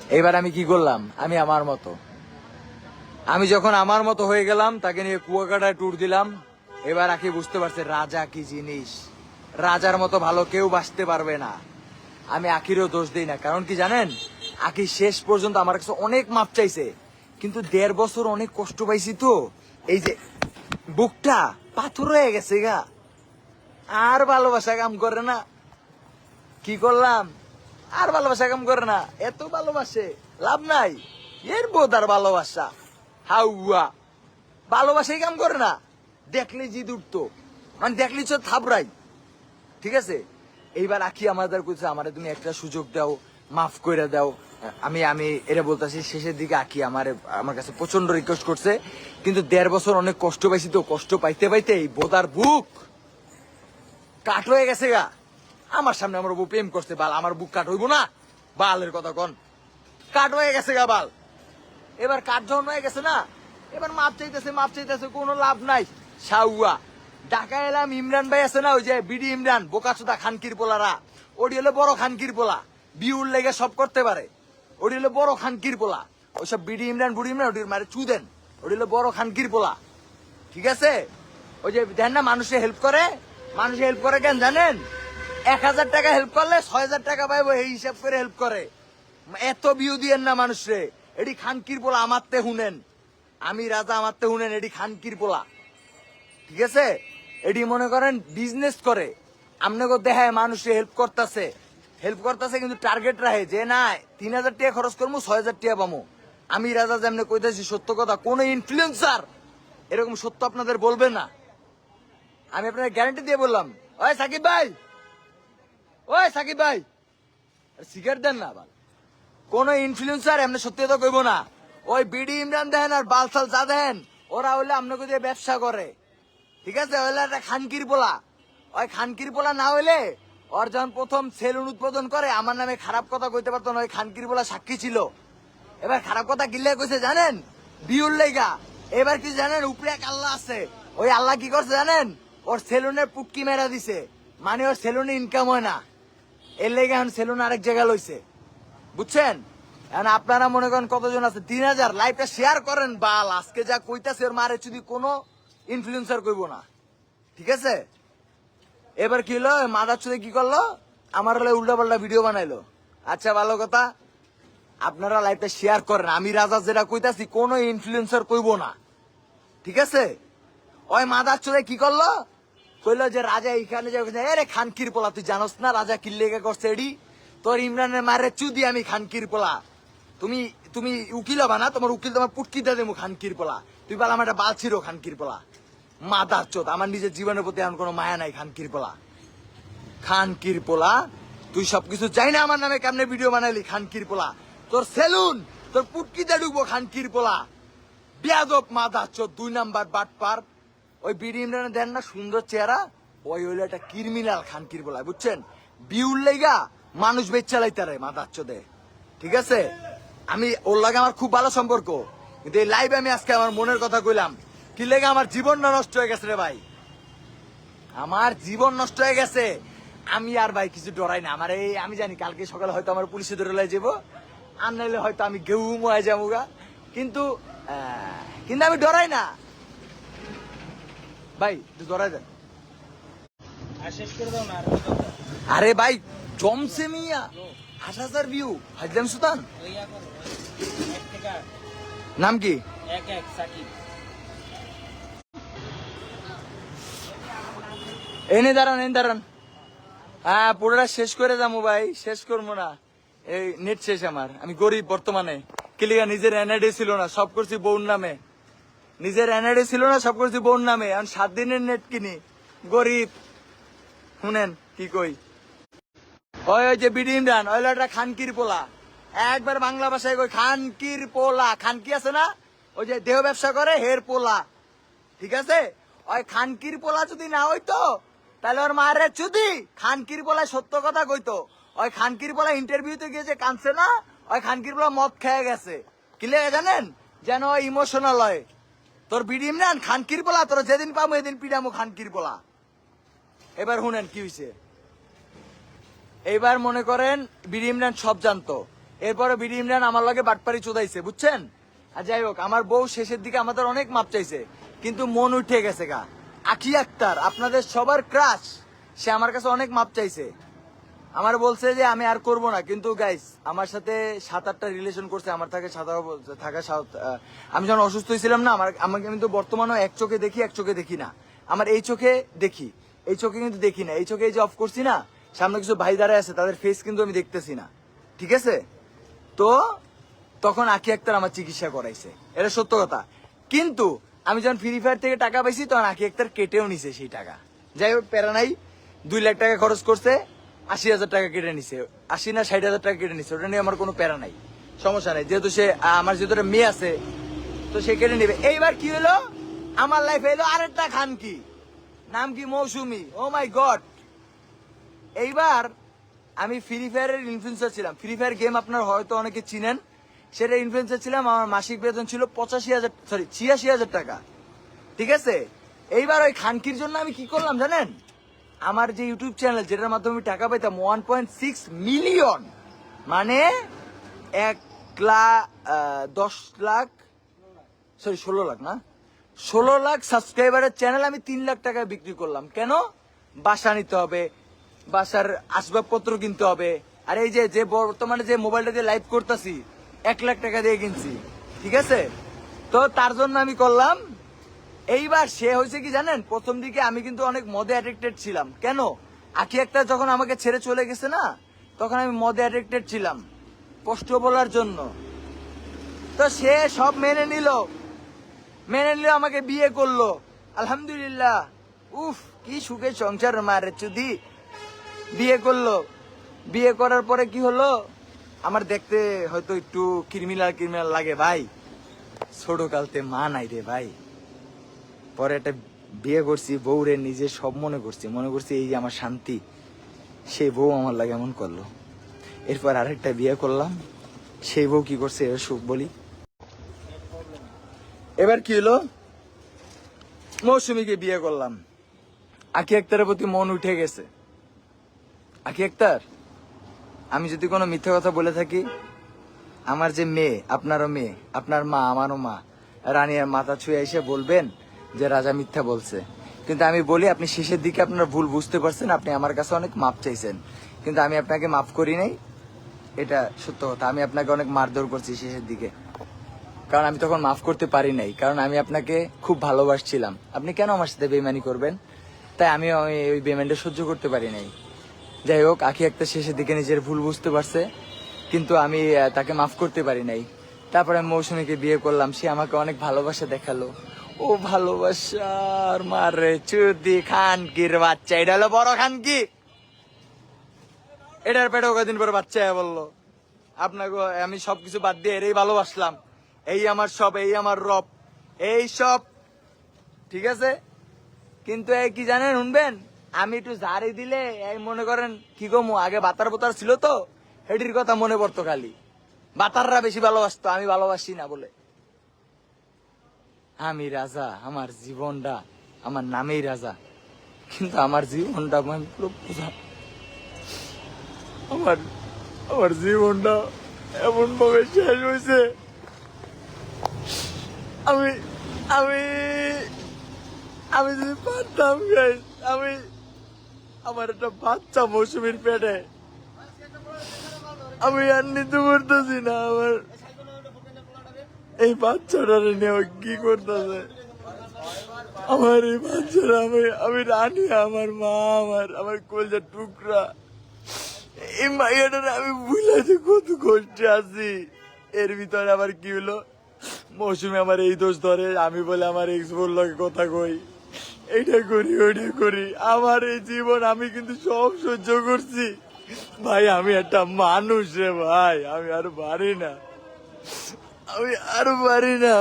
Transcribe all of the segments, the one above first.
এবার আমি কি করলাম, আমি আমার মতো, আমি যখন আমার মতো হয়ে গেলাম তাকে নিয়ে কুয়াকাটায় ট্যুর দিলাম। এবার আখি বুঝতে পারছে রাজা কি জিনিস, রাজার মতো ভালো কেউ বাঁচতে পারবে না। আমি আখিরও দোষ দিই না, কারণ কি জানেন, আখি শেষ পর্যন্ত আমার কাছে অনেক মাপ চাইছে, কিন্তু 1.5 বছর অনেক কষ্ট পাইছি তো, এই যে বুকটা পাথর হয়ে গেছে গা, আর ভালোবাসা কাম করে না। কি করলাম, আর ভালোবাসা কাম করে না, এত ভালোবাসে লাভ নাই, এর বোধার ভালোবাসা হাউয়া, ভালোবাসাই কাম করে না, দেখলে জিদ উঠতো, মানে দেখলি তো থাবরাই। ঠিক আছে, এইবার আখি আমাদের কইছে আমারে তুমি একটা সুযোগ দাও, মাফ করে দাও। আমি আমি এটা বলতেছি, শেষের দিকে আখি আমার কাছে প্রচন্ড রিকোয়েস্ট করছে, কিন্তু 1.5 বছর অনেক কষ্ট পাইছি তো, কষ্ট পাইতে পাইতে এই বোধার বুক কাঠ হয়ে গেছে গা। আমার সামনে আমার বউ প্রেম করছে, বাল আমার বুক কাঠ হইব না, বালের কথা কন, কাঠ হয়ে গেছে গা বাল। এবার কাঠ যখন হয়ে গেছে না, এবার মাপ চাইতেছে, কোনো লাভ নাই। সাউয়া ঢাকা এলাম, ইমরান ভাই আছে না, ওই যে বিডি ইমরান, বোকাচোদা খানকির পোলারা, ওটি হলো বড় খানকির পোলা, বিউর লেগে সব করতে পারে, ওটি হলো বড় খানকির পোলা। ওইসব বিডি ইমরান বুড়ি ইমরান ওটির মারে চু দেন, ওটি হলো বড় খানকির পোলা। ঠিক আছে, ওই যে দেন না মানুষে হেল্প করে, মানুষে হেল্প করে কেন জানেন, 1000 টাকা হেল্প করলে 6000 টাকা পাইবো, এই হিসাব করে হেল্প করে। এত বিউ দিয়েন না মানুষরে, এটি খানকির পোলা আমারতে হুনেন, আমি রাজা আমারতে হুনেন, এটি খানকির পোলা। ঠিক আছে, এটি মনে করেন বিজনেস করে, আপনাকে দেখায় মানুষে হেল্প করতেছে, কিন্তু টার্গেট রাখে যে না 3000 টাকা খরচ করবো, 6000 টাকা পাবো। আমি রাজা যেমনি কইতেছি সত্য কথা, কোন ইনফ্লুয়েন্সার এরকম সত্য আপনাদের বলবে না, আমি আপনাদের গ্যারান্টি দিয়ে বললাম। ওই সাকিব ভাই, ওই সাকিব ভাই, সিগারেট দেন না আবার, কোন ইনফ্লুয়েন্সার এমনি সত্যি কথা কইব না। ওই বিডি ইমরান দেন আর বালসাল যা দেন, ওরা হইলে আপনাকে দিয়ে ব্যবসা করে। ঠিক আছে, হইলে একটা খানকির পোলা, ওই খানকির পোলা না হইলে ওর যখন প্রথম সেলুন উদ্বোধন করে আমার নামে খারাপ কথা কইতে পারতো না, ওই খানকির পোলা সাক্ষী ছিল। এবার খারাপ কথা গিল্লে কইছে জানেন, বিউর লেগা। এবার কি জানেন, উপরে এক আল্লাহ আছে, ওই আল্লাহ কি করছে জানেন, ওর সেলুনের পুটকি মেরা দিছে, মানে ওর সেলুনে ইনকাম হয় না, এর লেগে এখন সেলুন আরেক জায়গায় লইছে, বুঝছেন। এখন আপনারা মনে করেন কতজন আছে, 3000 লাইভটা শেয়ার করেন বাল, আজকে যা কইতাছে ওর মারে যদি কোনো ইনফ্লুয়েন্সার কইব না। ঠিক আছে, এবার কি হলো, মাদার চুদে কি করলো, আমার হলে উল্টা পাল্টা ভিডিও বানাইলো। আচ্ছা ভালো কথা, আপনারা লাইভটা শেয়ার করেন, আমি রাজা যেটা কইতাছি কোনো ইনফ্লুয়েন্সার কইব না। ঠিক আছে, ওই মাদার চুদে কি করলো, কইলো যে রাজা এইখানে যে এরে খানকির পোলা, তুই জানোস না রাজা কি লেগে করছে এডি, তোর ইমরানের মারে চুদি আমি খানকির পোলা, তুমি তুমি উকিল হবা না, তোমার উকিল তোমার পুটকিটা দেবো খানকির পোলা, তুই বল আমার একটা বাল ছিল খানকির পোলা। মাদার চোদ, আমার নিজের জীবনের প্রতি এখন কোনো মায়া নাই, খানকির পোলা, খানকির পোলা, তুই সবকিছু চাই না আমার নামে কেমনে ভিডিও বানাইলি খানকির পোলা, তোর সেলুন তোর পুটকিতে ঢুকবো খানকির পোলা, বেয়াদব মাদার চোদ, 2 নাম্বার বাটপার। ওই বিডি ইমরানে দেন না সুন্দর চেহারা, ওই হইলো একটা ক্রিমিনাল খানকির পোলা, বুঝছেন, বিউর লেগা মানুষ বেচ চালাইতারে মাদার চোদে। ঠিক আছে, আমি ওর লাগে আমার খুব ভালো সম্পর্ক, কিন্তু এই লাইভে আমি আজকে আমার মনের কথা কইলাম, কি লেগে আমার জীবনটা নষ্ট হয়ে গেছে রে ভাই, আমার জীবন নষ্ট হয়ে গেছে। আমি আর ভাই কিছু ডরাই না, আমার এই আমি জানি কালকে সকালে হয়তো আমার পুলিশে ধরে লাই যাবো, আর নাইলে হয়তো আমি গেউম হয়ে যাবো গা, কিন্তু কিন্তু আমি ডরাই না ভাই, তুই ডরাই দেন। আরে ভাই জমছে মিয়া, 8000 ভিউ, হাজলাম সুলতান। নাম কি, এনে দাঁড়ান, হ্যাঁ পুরোটা শেষ করে যাবো ভাই, শেষ করবো না, এই নেট শেষ আমার, আমি গরিব বর্তমানে, কিলিগা নিজের এনআইডি ছিল না, সব করছি বউর নামে, নিজের এনআইডি ছিল না, সব করছি বউর নামে, এখন 7 দিনের নেট কিনি, গরিব। শুনেন কি কই, ওই যে বিডি ইমরান ওই একটা খানকির পোলা, একবার বাংলা ভাষায় কই খানকির পোলা, খানকি আছে না, ওই যে দেহ ব্যবসা করে হের পোলা। ঠিক আছে, ওই খানকির পোলা যদি না হইতো তাহলে ওর মায়ের চুদি খানকির পোলায় সত্য কথা কইতো, ওই খানকির পোলা ইন্টারভিউতে গিয়ে যে কানছে না, ওই খানকির পোলা মদ খেয়ে গেছে, কি লেগে জানেন, যেন ওই ইমোশনাল হয়। তোর বিডি ইমরান খানকির পোলা, তোর যেদিন পাবো এদিন পিডামো খানকির পোলা। এবার শুনেন কি হয়েছে, এইবার মনে করেন বিডি ইমরান সব জানতো, এরপরে বিডি ইমরান আমার লগে বাটপারি চোদাইছে, বুঝছেন? আর যাই হোক, আমার বউ শেষের দিকে আমাদের অনেক মাপ চাইছে, কিন্তু মন উঠে গেছে গা। আখি আক্তার আপনাদের সবার ক্রাশ, সে আমার কাছে অনেক মাপ চাইছে, আমার বলছে যে আমি আর করব না। কিন্তু গাইস, আমার সাথে 7-8টা রিলেশন করছে, আমার আমি যখন অসুস্থ হয়েছিলাম না, আমাকে কিন্তু বর্তমানে এক চোখে দেখি, এক চোখে দেখি না। আমার এই চোখে দেখি, এই চোখে কিন্তু দেখি না। এই চোখে এই যে অফ করছি না, সামনে কিছু ভাই দাঁড়ায় আছে, তাদের ফেস কিন্তু আমি দেখতেছি না, ঠিক আছে? তো তখন আখি আক্তার আমার চিকিৎসা করাইছে, এটা সত্য কথা। কিন্তু আমি যখন ফ্রি ফায়ার থেকে টাকা পাইছি, তখন আখি আক্তার কেটেও নিছে সেই টাকা। যাই হোক, প্যারা নাই, 2 লাখ টাকা খরচ করছে, 80,000 টাকা কেটে নিছে, 80 না 60,000 টাকা কেটে নিছে। ওটা নিয়ে আমার কোনো প্যারা নাই, সমস্যা নাই, যেহেতু সে আমার যেহেতু একটা মেয়ে আছে, তো সে কেটে নিবে। এইবার কি হলো, আমার লাইফে এলো আরেকটা খানকি, নাম কি মৌসুমী। ও মাই গড! এইবার আমি ফ্রি ফায়ারের ইনফ্লুয়েন্সার ছিলাম। ফ্রি ফায়ার গেম আপনার হয়তো অনেকে চিনেন, সেটা ইনফ্লুয়েন্সার ছিলাম। আমার মাসিক বেতন ছিল 86,000 টাকা, ঠিক আছে? এইবার ওই খানকির জন্য আমি কি করলাম জানেন? আমার যে ইউটিউব চ্যানেল, যেটার মাধ্যমে আমি টাকা পাইতাম 1.6 মিলিয়ন, মানে 16 লাখ না, 16 লাখ সাবস্ক্রাইবারের চ্যানেল আমি 3 লাখ টাকায় বিক্রি করলাম। কেন? বাসা নিতে হবে, বাসার আসবাবপত্র কিনতে হবে। আর এই যে বর্তমানে যে মোবাইলটা দিয়ে লাইভ করতেছি, 1 লাখ টাকা দিয়ে কিনছি, ঠিক আছে? তো তার জন্য আমি করলাম। এইবার সে হয়েছে কি জানেন, প্রথম দিকে আমি কিন্তু অনেক মদে অ্যাডিক্টেড ছিলাম। কেন? আখি একটা যখন আমাকে ছেড়ে চলে গেছে না, তখন আমি মদে অ্যাডিক্টেড ছিলাম, কষ্ট বলার জন্য। তো সে সব মেনে নিল, আমাকে বিয়ে করলো, আলহামদুলিল্লাহ। উফ, কি সুখে সংসার, মারে চুদি। বিয়ে করলো, বিয়ে করার পরে কি হলো, আমার দেখতে হয়তো একটু ক্রিমিনাল লাগে ভাই, ছোট কালতে মা নাই রে ভাই। পরে একটা বিয়ে করছি, বউরে নিজে সব মনে করছি এই আমার শান্তি, সেই বউ আমার লাগে এমন করলো। এরপর আরেকটা বিয়ে করলাম, সেই বউ কি করছে এর সুখ বলি। এবার কি হলো, মৌসুমীকে বিয়ে করলাম। আখি আক্তারের প্রতি মন উঠে গেছে। আখি আক্তার, আমি যদি কোনো মিথ্যা কথা বলে থাকি, আমার যে মেয়ে, আপনারও মেয়ে, আপনার মা, আমারও মা, রানিয়ার মাথা ছুঁয়ে এসে বলবেন যে রাজা মিথ্যা বলছে। কিন্তু আমি বলি, আপনি শেষের দিকে আপনার ভুল বুঝতে পারছেন, আপনি আমার কাছে অনেক মাপ চাইছেন, কিন্তু আমি আপনাকে মাফ করি নাই, এটা সত্য কথা। আমি আপনাকে অনেক মারধর করছি শেষের দিকে, কারণ আমি তখন মাফ করতে পারি নাই, কারণ আমি আপনাকে খুব ভালোবাসছিলাম। আপনি কেন আমার সাথে বেইমানি করবেন? তাই আমি ওই বেইমানিটা সহ্য করতে পারি নাই। যাই হোক, আখি একটা শেষের দিকে নিজের ভুল বুঝতে পারছে, কিন্তু আমি তাকে মাফ করতে পারি নাই। তারপরে আমি মৌসুমীকে বিয়ে করলাম, সে আমাকে অনেক ভালোবাসা দেখালো। ও ভালোবাসার মারে চুদি, খানকির বাচ্চা, এটা হলো বড় খানকি, এটার পেটে কদিন পরে বাচ্চা বললো আপনাকে আমি সবকিছু বাদ দিয়ে এরই ভালোবাসলাম, এই আমার সব, এই আমার রব, এই সব, ঠিক আছে? কিন্তু এই কি জানেন, শুনবেন, আমি একটু জারি দিলে এই মনে করেন কি গো, আগে বাতার বোতার ছিল তো, হেডির কথা মনে পড়তো খালি। বাতাররা বেশি ভালোবাসতো, আমি ভালোবাসি না বলে। আমি রাজা, আমার জীবনটা আমার নামেই রাজা, কিন্তু আমার জীবনটা আমি পুরো বোঝা, আমার জীবনটা এমন ভাবে শেষ হয়েছে। আমি আমি আমি যদি পারতাম, আমার একটা বাচ্চা মৌসুমীর পেটে, আমি আর নিতে পারতেছি না। আমার এই বাচ্চাটা নিয়ে কি করতেছে, আমার এই বাচ্চারা, আমি রানী, আমার মা, আমার কলজার টুকরা, এই মাইয়াটার আমি বুঝলাম কত কষ্টে আছি। এর ভিতরে আবার কি হলো, মৌসুমী আমার এই দোষ ধরে, আমি বলে আমার এক্স বললো কথা কই, এইটা করি ওইটা করি। আমার এই জীবন আমি কিন্তু সব সহ্য করছি ভাই, আমি একটা মানুষ রে ভাই, আমি আর পারি না,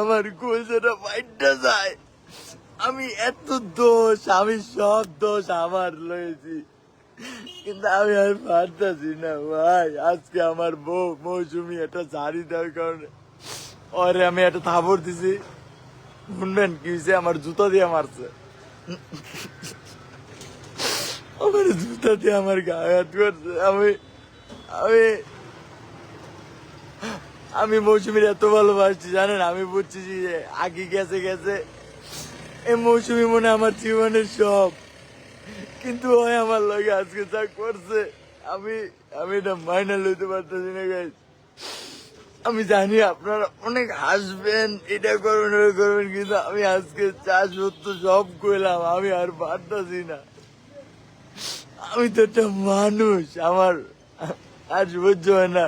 আমার কলজাটা ফাইটটা যায়। আমি এত দোষ, আমি সব দোষ আমার লয়েছি, কিন্তু আমি আর পারতাছি না ভাই। আজকে আমার বউ মৌসুমী একটা শাড়ি দেওয়ার কারণে ওরে আমি একটা থাপড় দিছি, শুনবেন কি হয়েছে, আমার জুতা দিয়ে মারছে, আমার জুতা দিয়ে আমার গায়ে হাত করছে। আমি আমি মৌসুমীর এত ভালোবাসছি জানেন, আমি বুঝছি যে আগে গেছে গেছে, এই মৌসুমী মনে হয় আমার জীবনের সব, কিন্তু ওই আমার লগে আজকে যা করছে আমি আমি এটা মাইনা লইতে পারতেছি না গাইস। আমি জানি আপনারা অনেক হাসবেন, এটা করবেন ওটা করবেন, কিন্তু আমি আজকে চা সত্য সব কইলাম, আমি আর পারতাছি না। আমি তো একটা মানুষ, আমার আর সহ্য হয় না।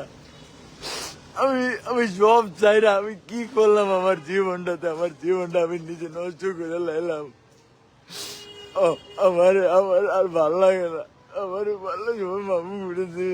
আমি আমি সব চাই না, আমি কি করলাম আমার জীবনটাতে, আমার জীবনটা আমি নিজে নষ্ট করে লাইলাম। ও আমার আমার আর ভাল লাগে না, আমার ভালো লাগে, আমার মামু উঠেছে।